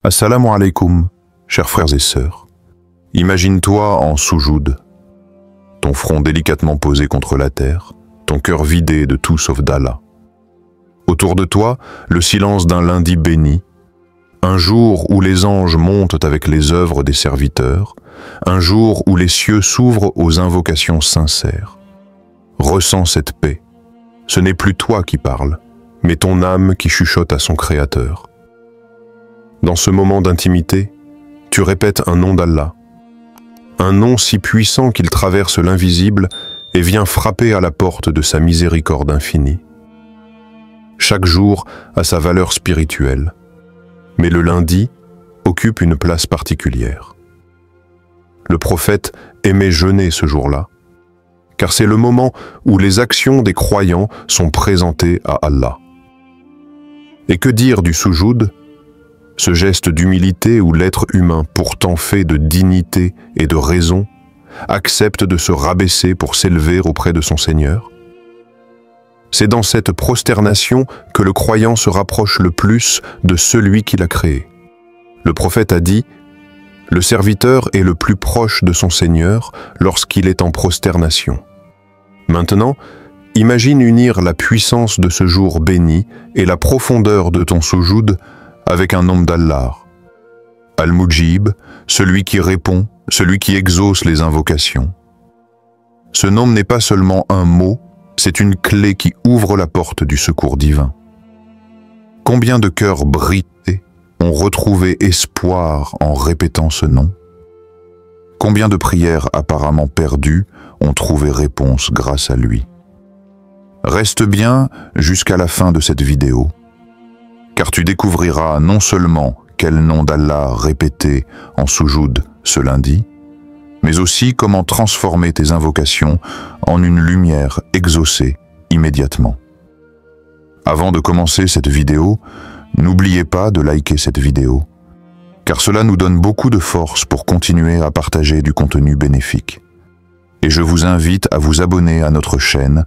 Assalamu alaikum, chers frères et sœurs. Imagine-toi en soujoud, ton front délicatement posé contre la terre, ton cœur vidé de tout sauf d'Allah. Autour de toi, le silence d'un lundi béni, un jour où les anges montent avec les œuvres des serviteurs, un jour où les cieux s'ouvrent aux invocations sincères. Ressens cette paix. Ce n'est plus toi qui parles, mais ton âme qui chuchote à son Créateur. Dans ce moment d'intimité, tu répètes un nom d'Allah, un nom si puissant qu'il traverse l'invisible et vient frapper à la porte de sa miséricorde infinie. Chaque jour a sa valeur spirituelle, mais le lundi occupe une place particulière. Le prophète aimait jeûner ce jour-là, car c'est le moment où les actions des croyants sont présentées à Allah. Et que dire du soujoud, ce geste d'humilité où l'être humain, pourtant fait de dignité et de raison, accepte de se rabaisser pour s'élever auprès de son Seigneur? C'est dans cette prosternation que le croyant se rapproche le plus de celui qui l'a créé. Le prophète a dit « Le serviteur est le plus proche de son Seigneur lorsqu'il est en prosternation ». Maintenant, imagine unir la puissance de ce jour béni et la profondeur de ton soujoud avec un nom d'Allah. Al-Mujib, celui qui répond, celui qui exauce les invocations. Ce nom n'est pas seulement un mot, c'est une clé qui ouvre la porte du secours divin. Combien de cœurs brisés ont retrouvé espoir en répétant ce nom? Combien de prières apparemment perdues ont trouvé réponse grâce à lui? Reste bien jusqu'à la fin de cette vidéo, car tu découvriras non seulement quel nom d'Allah répéter en soujoud ce lundi, mais aussi comment transformer tes invocations en une lumière exaucée immédiatement. Avant de commencer cette vidéo, n'oubliez pas de liker cette vidéo, car cela nous donne beaucoup de force pour continuer à partager du contenu bénéfique. Et je vous invite à vous abonner à notre chaîne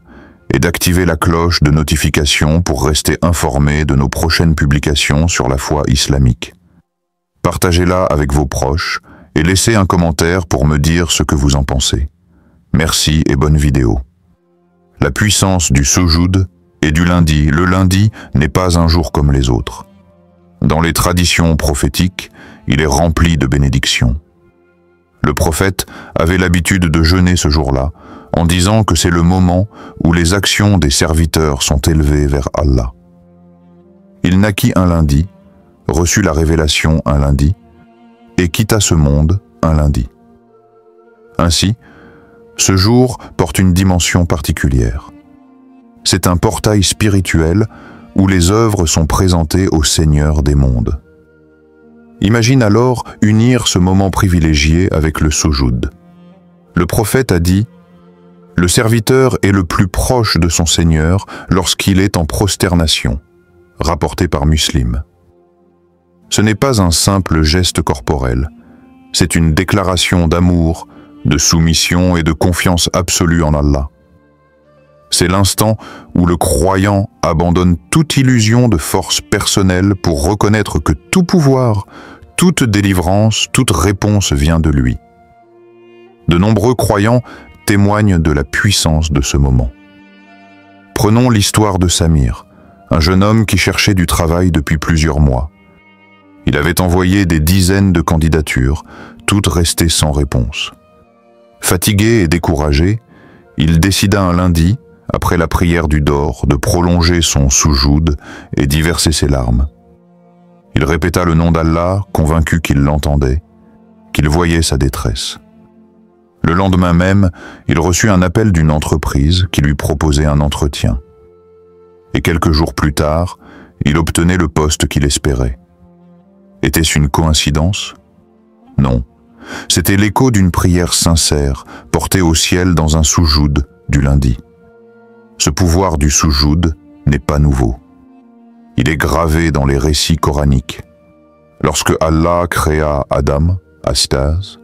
et d'activer la cloche de notification pour rester informé de nos prochaines publications sur la foi islamique. Partagez-la avec vos proches et laissez un commentaire pour me dire ce que vous en pensez. Merci et bonne vidéo. La puissance du soujoud et du lundi. Le lundi n'est pas un jour comme les autres. Dans les traditions prophétiques, il est rempli de bénédictions. Le prophète avait l'habitude de jeûner ce jour-là, en disant que c'est le moment où les actions des serviteurs sont élevées vers Allah. Il naquit un lundi, reçut la révélation un lundi, et quitta ce monde un lundi. Ainsi, ce jour porte une dimension particulière. C'est un portail spirituel où les œuvres sont présentées au Seigneur des mondes. Imagine alors unir ce moment privilégié avec le soujoud. Le prophète a dit « Le serviteur est le plus proche de son Seigneur lorsqu'il est en prosternation », rapporté par Muslim. Ce n'est pas un simple geste corporel, c'est une déclaration d'amour, de soumission et de confiance absolue en Allah. C'est l'instant où le croyant abandonne toute illusion de force personnelle pour reconnaître que tout pouvoir, toute délivrance, toute réponse vient de lui. De nombreux croyants témoignent de la puissance de ce moment. Prenons l'histoire de Samir, un jeune homme qui cherchait du travail depuis plusieurs mois. Il avait envoyé des dizaines de candidatures, toutes restées sans réponse. Fatigué et découragé, il décida un lundi, après la prière du Dor, de prolonger son soujoud et d'y verser ses larmes. Il répéta le nom d'Allah, convaincu qu'il l'entendait, qu'il voyait sa détresse. Le lendemain même, il reçut un appel d'une entreprise qui lui proposait un entretien. Et quelques jours plus tard, il obtenait le poste qu'il espérait. Était-ce une coïncidence? Non. C'était l'écho d'une prière sincère, portée au ciel dans un soujoud du lundi. Ce pouvoir du soujoud n'est pas nouveau. Il est gravé dans les récits coraniques. Lorsque Allah créa Adam, Astaz,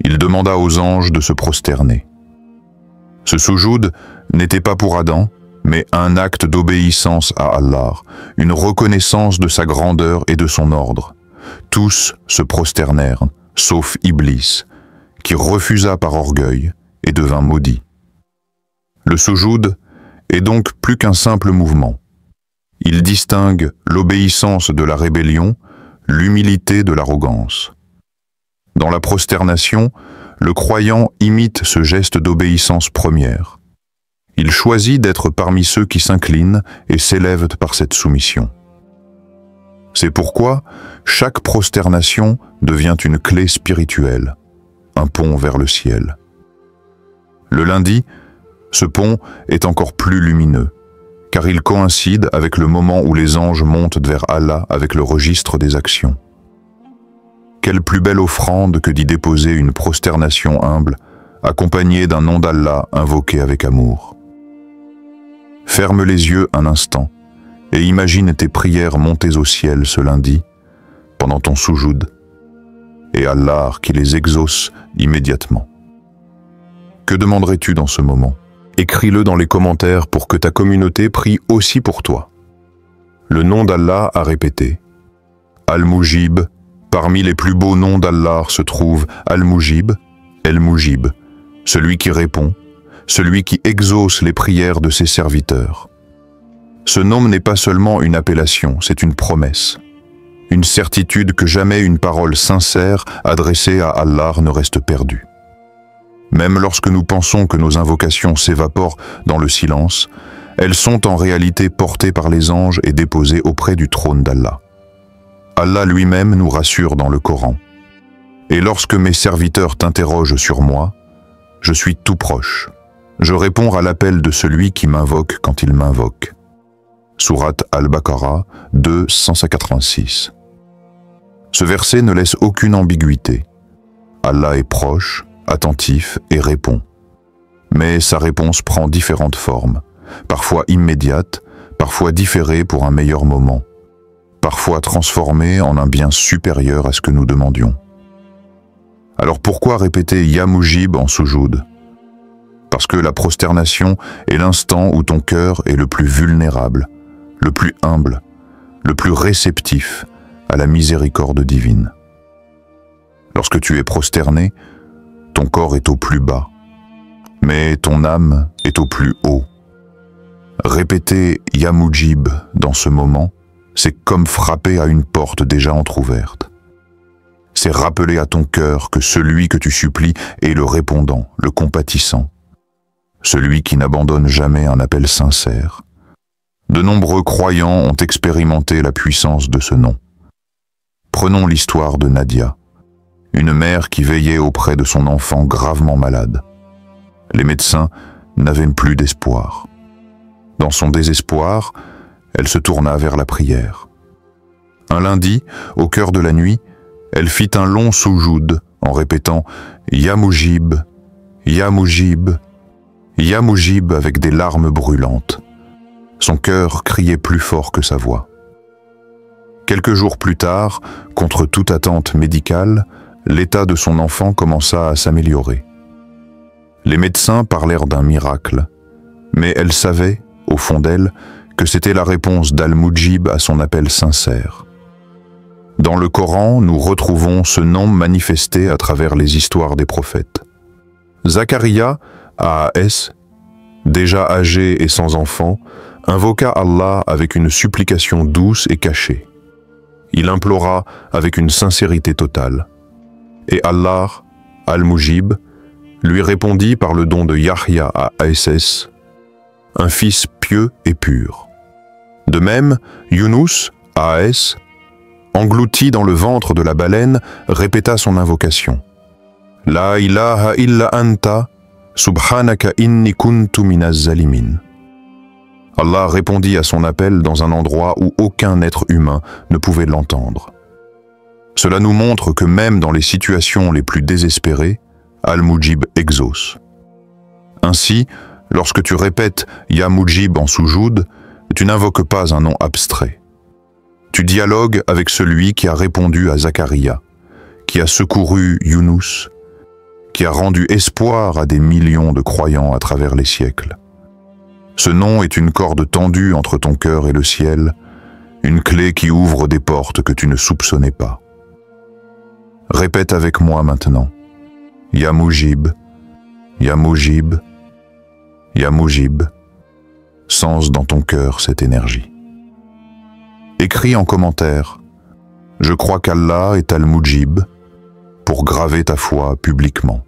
il demanda aux anges de se prosterner. Ce soujoud n'était pas pour Adam, mais un acte d'obéissance à Allah, une reconnaissance de sa grandeur et de son ordre. tous se prosternèrent, sauf Iblis, qui refusa par orgueil et devint maudit. Le soujoud est donc plus qu'un simple mouvement. Il distingue l'obéissance de la rébellion, l'humilité de l'arrogance. Dans la prosternation, le croyant imite ce geste d'obéissance première. Il choisit d'être parmi ceux qui s'inclinent et s'élèvent par cette soumission. C'est pourquoi chaque prosternation devient une clé spirituelle, un pont vers le ciel. Le lundi, ce pont est encore plus lumineux, car il coïncide avec le moment où les anges montent vers Allah avec le registre des actions. Quelle plus belle offrande que d'y déposer une prosternation humble, accompagnée d'un nom d'Allah invoqué avec amour. Ferme les yeux un instant et imagine tes prières montées au ciel ce lundi, pendant ton soujoud, et Allah qui les exauce immédiatement. Que demanderais-tu dans ce moment? Écris-le dans les commentaires pour que ta communauté prie aussi pour toi. Le nom d'Allah à répéter. Al-Mujib, parmi les plus beaux noms d'Allah se trouve Al-Mujib, El-Mujib, celui qui répond, celui qui exauce les prières de ses serviteurs. Ce nom n'est pas seulement une appellation, c'est une promesse. Une certitude que jamais une parole sincère adressée à Allah ne reste perdue. Même lorsque nous pensons que nos invocations s'évaporent dans le silence, elles sont en réalité portées par les anges et déposées auprès du trône d'Allah. Allah lui-même nous rassure dans le Coran. « Et lorsque mes serviteurs t'interrogent sur moi, je suis tout proche. Je réponds à l'appel de celui qui m'invoque quand il m'invoque. » Sourate Al-Baqarah 286. Ce verset ne laisse aucune ambiguïté. Allah est proche, attentif et répond. Mais sa réponse prend différentes formes, parfois immédiate, parfois différée pour un meilleur moment, parfois transformée en un bien supérieur à ce que nous demandions. Alors pourquoi répéter Ya Mujib en soujoud? Parce que la prosternation est l'instant où ton cœur est le plus vulnérable, le plus humble, le plus réceptif à la miséricorde divine. Lorsque tu es prosterné, ton corps est au plus bas, mais ton âme est au plus haut. Répéter Ya Mujib dans ce moment, c'est comme frapper à une porte déjà entr'ouverte. C'est rappeler à ton cœur que celui que tu supplies est le répondant, le compatissant, celui qui n'abandonne jamais un appel sincère. De nombreux croyants ont expérimenté la puissance de ce nom. Prenons l'histoire de Nadia, une mère qui veillait auprès de son enfant gravement malade. Les médecins n'avaient plus d'espoir. Dans son désespoir, elle se tourna vers la prière. Un lundi, au cœur de la nuit, elle fit un long soujoud en répétant « Ya Mujib, Ya Mujib, Ya Mujib » avec des larmes brûlantes. Son cœur criait plus fort que sa voix. Quelques jours plus tard, contre toute attente médicale, l'état de son enfant commença à s'améliorer. Les médecins parlèrent d'un miracle, mais elle savait, au fond d'elle, que c'était la réponse d'Al-Mujib à son appel sincère. Dans le Coran, nous retrouvons ce nom manifesté à travers les histoires des prophètes. Zacharia, AAS, déjà âgé et sans enfant, invoqua Allah avec une supplication douce et cachée. Il implora avec une sincérité totale. Et Allah, Al-Mujib, lui répondit par le don de Yahya à ASS, un fils pieux et pur. De même, Yunus, AAS, englouti dans le ventre de la baleine, répéta son invocation. La ilaha illa anta, subhanaka inni kuntu minaz zalimin. Allah répondit à son appel dans un endroit où aucun être humain ne pouvait l'entendre. Cela nous montre que même dans les situations les plus désespérées, Al-Mujib exauce. Ainsi, lorsque tu répètes Ya Mujib en soujoud, tu n'invoques pas un nom abstrait. Tu dialogues avec celui qui a répondu à Zacharia, qui a secouru Yunus, qui a rendu espoir à des millions de croyants à travers les siècles. Ce nom est une corde tendue entre ton cœur et le ciel, une clé qui ouvre des portes que tu ne soupçonnais pas. Répète avec moi maintenant. Ya Mujib, Ya Mujib, Ya Mujib. Sens dans ton cœur cette énergie. Écris en commentaire « Je crois qu'Allah est Al-Mujib » pour graver ta foi publiquement.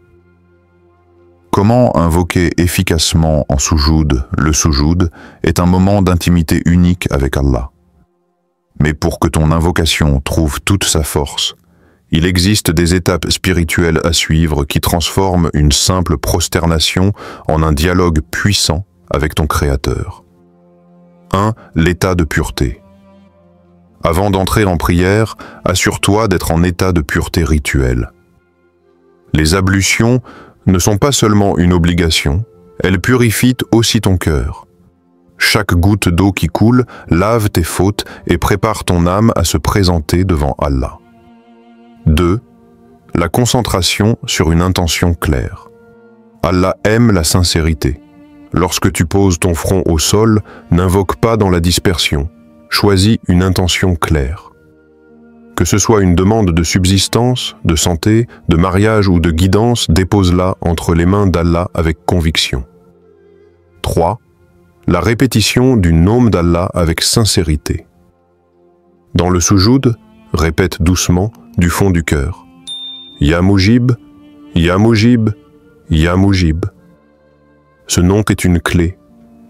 Comment invoquer efficacement en soujoud le soujoud est un moment d'intimité unique avec Allah. Mais pour que ton invocation trouve toute sa force, il existe des étapes spirituelles à suivre qui transforment une simple prosternation en un dialogue puissant avec ton Créateur. 1. L'état de pureté. Avant d'entrer en prière, assure-toi d'être en état de pureté rituelle. Les ablutions ne sont pas seulement une obligation, elles purifient aussi ton cœur. Chaque goutte d'eau qui coule lave tes fautes et prépare ton âme à se présenter devant Allah. 2. La concentration sur une intention claire. Allah aime la sincérité. Lorsque tu poses ton front au sol, n'invoque pas dans la dispersion. Choisis une intention claire. Que ce soit une demande de subsistance, de santé, de mariage ou de guidance, dépose-la entre les mains d'Allah avec conviction. 3. La répétition du nom d'Allah avec sincérité. Dans le soujoud, répète doucement du fond du cœur. Ya Mujib, Ya Mujib, Ya Mujib. Ce nom est une clé.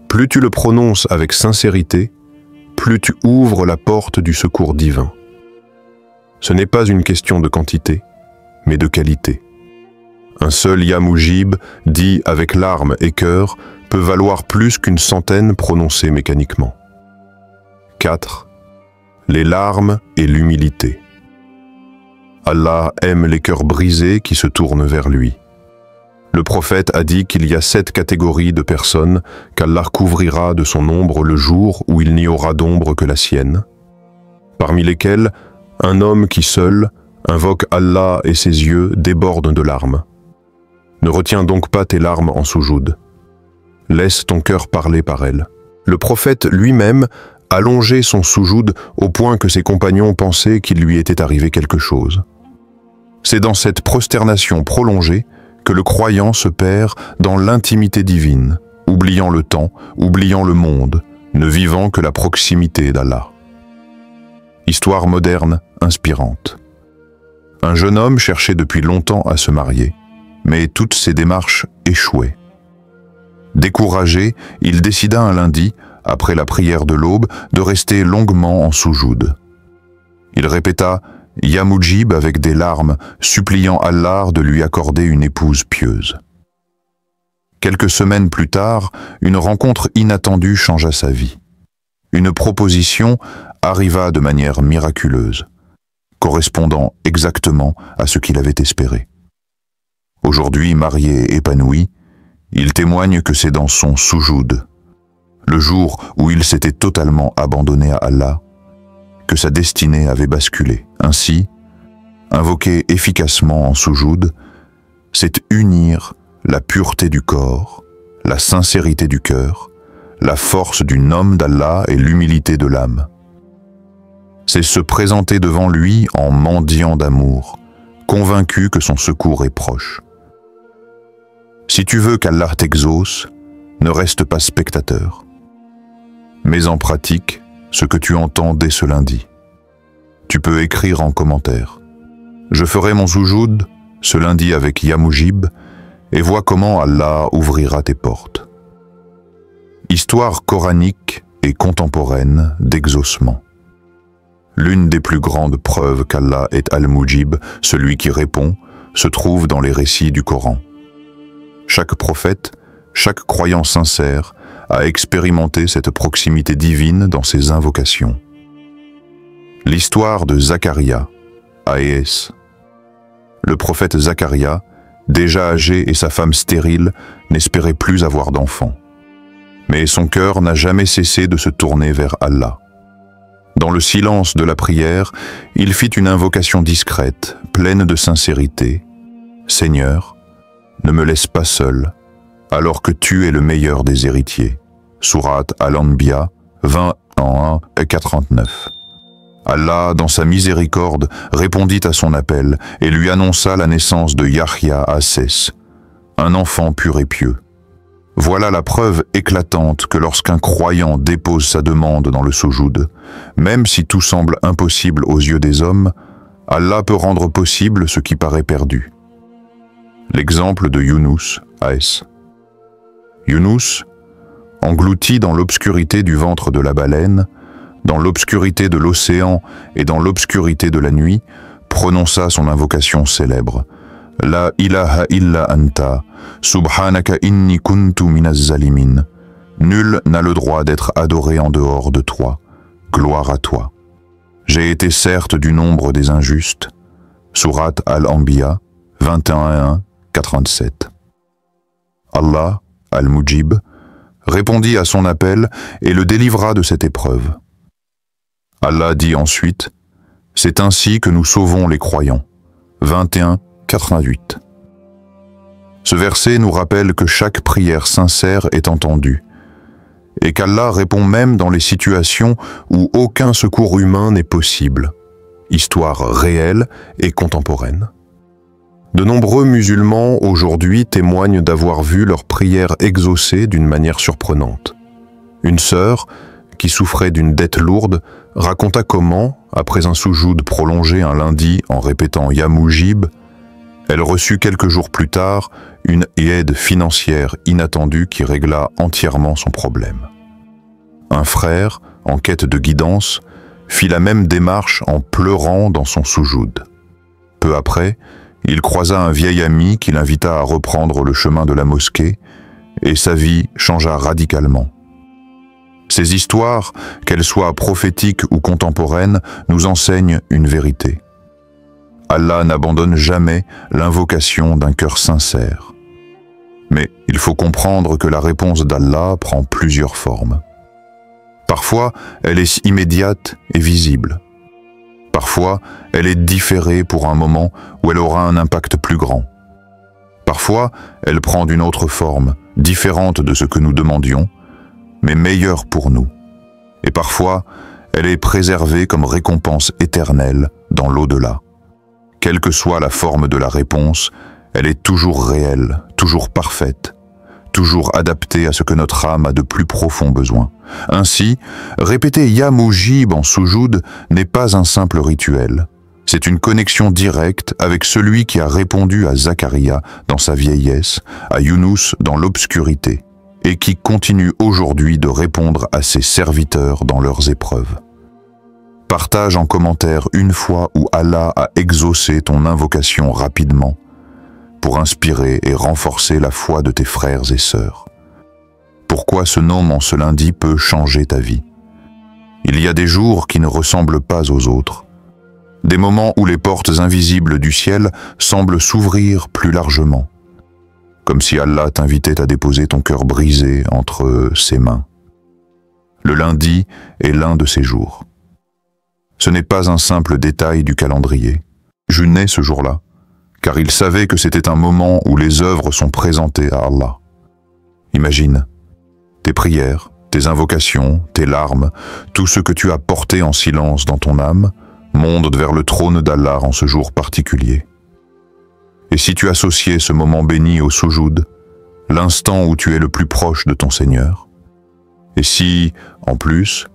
Plus tu le prononces avec sincérité, plus tu ouvres la porte du secours divin. Ce n'est pas une question de quantité, mais de qualité. Un seul Ya Mujib, dit avec larmes et cœur, peut valoir plus qu'une centaine prononcées mécaniquement. 4. Les larmes et l'humilité. Allah aime les cœurs brisés qui se tournent vers lui. Le prophète a dit qu'il y a 7 catégories de personnes qu'Allah couvrira de son ombre le jour où il n'y aura d'ombre que la sienne, parmi lesquelles un homme qui seul invoque Allah et ses yeux débordent de larmes. Ne retiens donc pas tes larmes en soujoud. Laisse ton cœur parler par elles. Le prophète lui-même allongeait son soujoud au point que ses compagnons pensaient qu'il lui était arrivé quelque chose. C'est dans cette prosternation prolongée que le croyant se perd dans l'intimité divine, oubliant le temps, oubliant le monde, ne vivant que la proximité d'Allah. Histoire moderne, inspirante. Un jeune homme cherchait depuis longtemps à se marier, mais toutes ses démarches échouaient. Découragé, il décida un lundi, après la prière de l'aube, de rester longuement en soujoud. Il répéta « Ya Mujib » avec des larmes, suppliant Allah de lui accorder une épouse pieuse. Quelques semaines plus tard, une rencontre inattendue changea sa vie. Une proposition arriva de manière miraculeuse, correspondant exactement à ce qu'il avait espéré. Aujourd'hui marié et épanoui, il témoigne que c'est dans son soujoud, le jour où il s'était totalement abandonné à Allah, que sa destinée avait basculé. Ainsi, invoquer efficacement en soujoud, c'est unir la pureté du corps, la sincérité du cœur, la force du nom d'Allah et l'humilité de l'âme. C'est se présenter devant lui en mendiant d'amour, convaincu que son secours est proche. Si tu veux qu'Allah t'exauce, ne reste pas spectateur. Mets en pratique ce que tu entends dès ce lundi. Tu peux écrire en commentaire. Je ferai mon soujoud ce lundi avec Ya Mujib et vois comment Allah ouvrira tes portes. Histoire coranique et contemporaine d'exaucement. L'une des plus grandes preuves qu'Allah est Al-Mujib, celui qui répond, se trouve dans les récits du Coran. Chaque prophète, chaque croyant sincère a expérimenté cette proximité divine dans ses invocations. L'histoire de Zacharia, A.S. Le prophète Zacharia, déjà âgé et sa femme stérile, n'espéraient plus avoir d'enfants. Mais son cœur n'a jamais cessé de se tourner vers Allah. Dans le silence de la prière, il fit une invocation discrète, pleine de sincérité. « Seigneur, ne me laisse pas seul, alors que tu es le meilleur des héritiers. » Sourate Al-Anbiya 20:1 et 49. Allah, dans sa miséricorde, répondit à son appel et lui annonça la naissance de Yahya à Sès, un enfant pur et pieux. Voilà la preuve éclatante que lorsqu'un croyant dépose sa demande dans le soujoud, même si tout semble impossible aux yeux des hommes, Allah peut rendre possible ce qui paraît perdu. L'exemple de Younous, A.S. Younous, englouti dans l'obscurité du ventre de la baleine, dans l'obscurité de l'océan et dans l'obscurité de la nuit, prononça son invocation célèbre. La ilaha illa anta, subhanaka inni kuntu minaz zalimin. Nul n'a le droit d'être adoré en dehors de toi. Gloire à toi. J'ai été certes du nombre des injustes. Sourate Al-Anbiya, 21:1-87. Allah, Al-Mujib, répondit à son appel et le délivra de cette épreuve. Allah dit ensuite, « C'est ainsi que nous sauvons les croyants. » 21:88. Ce verset nous rappelle que chaque prière sincère est entendue, et qu'Allah répond même dans les situations où aucun secours humain n'est possible. Histoire réelle et contemporaine. De nombreux musulmans aujourd'hui témoignent d'avoir vu leurs prières exaucées d'une manière surprenante. Une sœur, qui souffrait d'une dette lourde, raconta comment, après un soujoud prolongé un lundi en répétant Ya Mujib, elle reçut quelques jours plus tard une aide financière inattendue qui régla entièrement son problème. Un frère, en quête de guidance, fit la même démarche en pleurant dans son soujoud. Peu après, il croisa un vieil ami qui l'invita à reprendre le chemin de la mosquée et sa vie changea radicalement. Ces histoires, qu'elles soient prophétiques ou contemporaines, nous enseignent une vérité. Allah n'abandonne jamais l'invocation d'un cœur sincère. Mais il faut comprendre que la réponse d'Allah prend plusieurs formes. Parfois, elle est immédiate et visible. Parfois, elle est différée pour un moment où elle aura un impact plus grand. Parfois, elle prend d'une autre forme, différente de ce que nous demandions, mais meilleure pour nous. Et parfois, elle est préservée comme récompense éternelle dans l'au-delà. Quelle que soit la forme de la réponse, elle est toujours réelle, toujours parfaite, toujours adaptée à ce que notre âme a de plus profond besoin. Ainsi, répéter Ya Mujib en soujoud n'est pas un simple rituel. C'est une connexion directe avec celui qui a répondu à Zacharia dans sa vieillesse, à Younous dans l'obscurité, et qui continue aujourd'hui de répondre à ses serviteurs dans leurs épreuves. Partage en commentaire une fois où Allah a exaucé ton invocation rapidement pour inspirer et renforcer la foi de tes frères et sœurs. Pourquoi ce nom en ce lundi peut changer ta vie? Il y a des jours qui ne ressemblent pas aux autres, des moments où les portes invisibles du ciel semblent s'ouvrir plus largement, comme si Allah t'invitait à déposer ton cœur brisé entre ses mains. Le lundi est l'un de ces jours. Ce n'est pas un simple détail du calendrier. Je nais ce jour-là, car il savait que c'était un moment où les œuvres sont présentées à Allah. Imagine, tes prières, tes invocations, tes larmes, tout ce que tu as porté en silence dans ton âme, monte vers le trône d'Allah en ce jour particulier. Et si tu associais ce moment béni au soujoud, l'instant où tu es le plus proche de ton Seigneur, et si, en plus,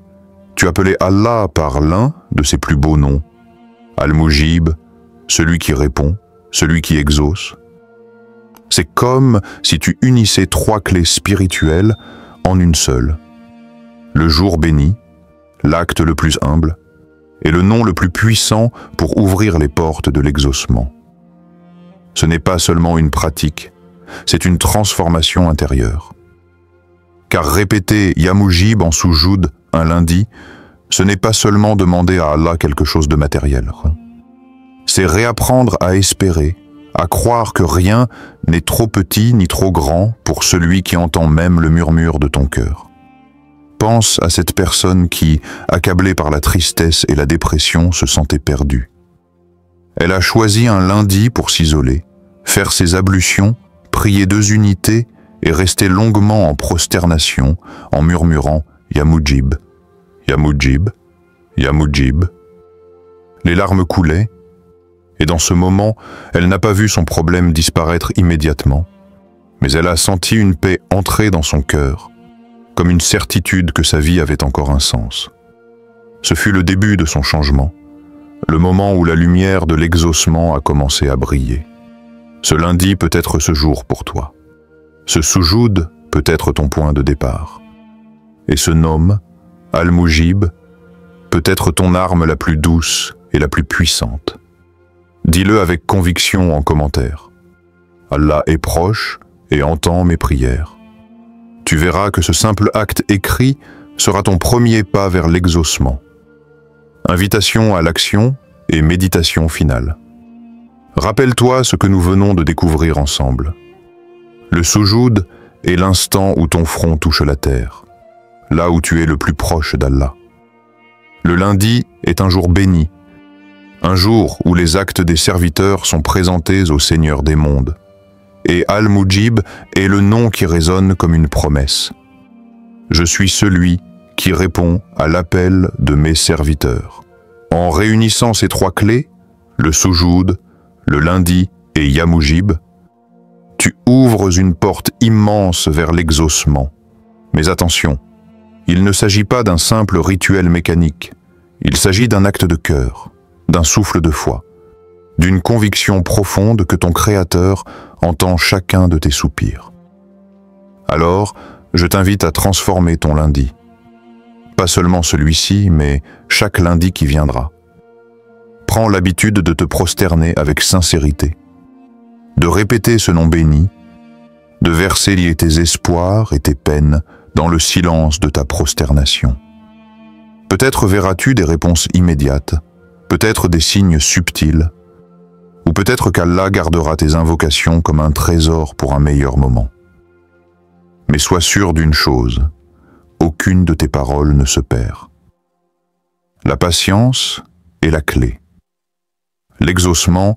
tu appelais Allah par l'un de ses plus beaux noms, Al-Mujib, celui qui répond, celui qui exauce, c'est comme si tu unissais trois clés spirituelles en une seule. Le jour béni, l'acte le plus humble, et le nom le plus puissant pour ouvrir les portes de l'exaucement. Ce n'est pas seulement une pratique, c'est une transformation intérieure. Car répéter Ya Mujib en soujoud un lundi, ce n'est pas seulement demander à Allah quelque chose de matériel. C'est réapprendre à espérer, à croire que rien n'est trop petit ni trop grand pour celui qui entend même le murmure de ton cœur. Pense à cette personne qui, accablée par la tristesse et la dépression, se sentait perdue. Elle a choisi un lundi pour s'isoler, faire ses ablutions, prier 2 unités et rester longuement en prosternation en murmurant Ya Mujib, Ya Mujib, Ya Mujib, Les larmes coulaient, et dans ce moment, elle n'a pas vu son problème disparaître immédiatement, mais elle a senti une paix entrer dans son cœur, comme une certitude que sa vie avait encore un sens. Ce fut le début de son changement, le moment où la lumière de l'exaucement a commencé à briller. Ce lundi peut être ce jour pour toi. Ce soujoud peut être ton point de départ. Et ce nom, Al-Mujib, peut être ton arme la plus douce et la plus puissante. Dis-le avec conviction en commentaire. Allah est proche et entend mes prières. Tu verras que ce simple acte écrit sera ton premier pas vers l'exaucement. Invitation à l'action et méditation finale. Rappelle-toi ce que nous venons de découvrir ensemble. Le soujoud est l'instant où ton front touche la terre, là où tu es le plus proche d'Allah. Le lundi est un jour béni, un jour où les actes des serviteurs sont présentés au Seigneur des mondes. Et Al-Mujib est le nom qui résonne comme une promesse. Je suis celui qui répond à l'appel de mes serviteurs. En réunissant ces trois clés, le soujoud, le lundi et Ya Mujib, tu ouvres une porte immense vers l'exaucement. Mais attention, il ne s'agit pas d'un simple rituel mécanique. Il s'agit d'un acte de cœur, d'un souffle de foi, d'une conviction profonde que ton Créateur entend chacun de tes soupirs. Alors, je t'invite à transformer ton lundi. Pas seulement celui-ci, mais chaque lundi qui viendra. Prends l'habitude de te prosterner avec sincérité, de répéter ce nom béni, de verser lier tes espoirs et tes peines dans le silence de ta prosternation. Peut-être verras-tu des réponses immédiates, peut-être des signes subtils, ou peut-être qu'Allah gardera tes invocations comme un trésor pour un meilleur moment. Mais sois sûr d'une chose, aucune de tes paroles ne se perd. La patience est la clé. L'exaucement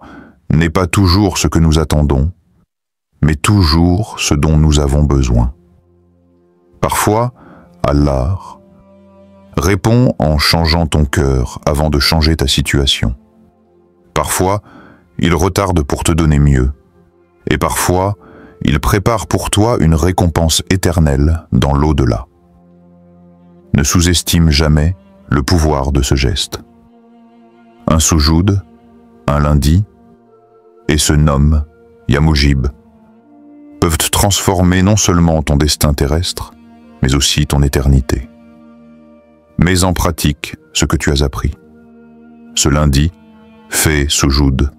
n'est pas toujours ce que nous attendons, mais toujours ce dont nous avons besoin. Parfois, Allah répond en changeant ton cœur avant de changer ta situation. Parfois, il retarde pour te donner mieux, et parfois, il prépare pour toi une récompense éternelle dans l'au-delà. Ne sous-estime jamais le pouvoir de ce geste. Un soujoud, un lundi, et ce nom, Ya Mujib, peuvent transformer non seulement ton destin terrestre, mais aussi ton éternité. Mets en pratique ce que tu as appris. Ce lundi, fais soujoud,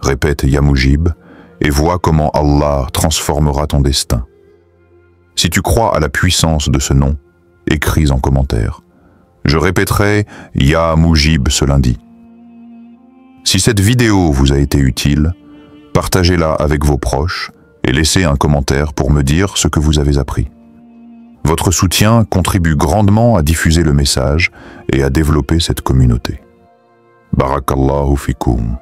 répète Ya Mujib, et vois comment Allah transformera ton destin. Si tu crois à la puissance de ce nom, écris en commentaire. Je répéterai Ya Mujib ce lundi. Si cette vidéo vous a été utile, partagez-la avec vos proches et laissez un commentaire pour me dire ce que vous avez appris. Votre soutien contribue grandement à diffuser le message et à développer cette communauté. Barakallahu fikoum.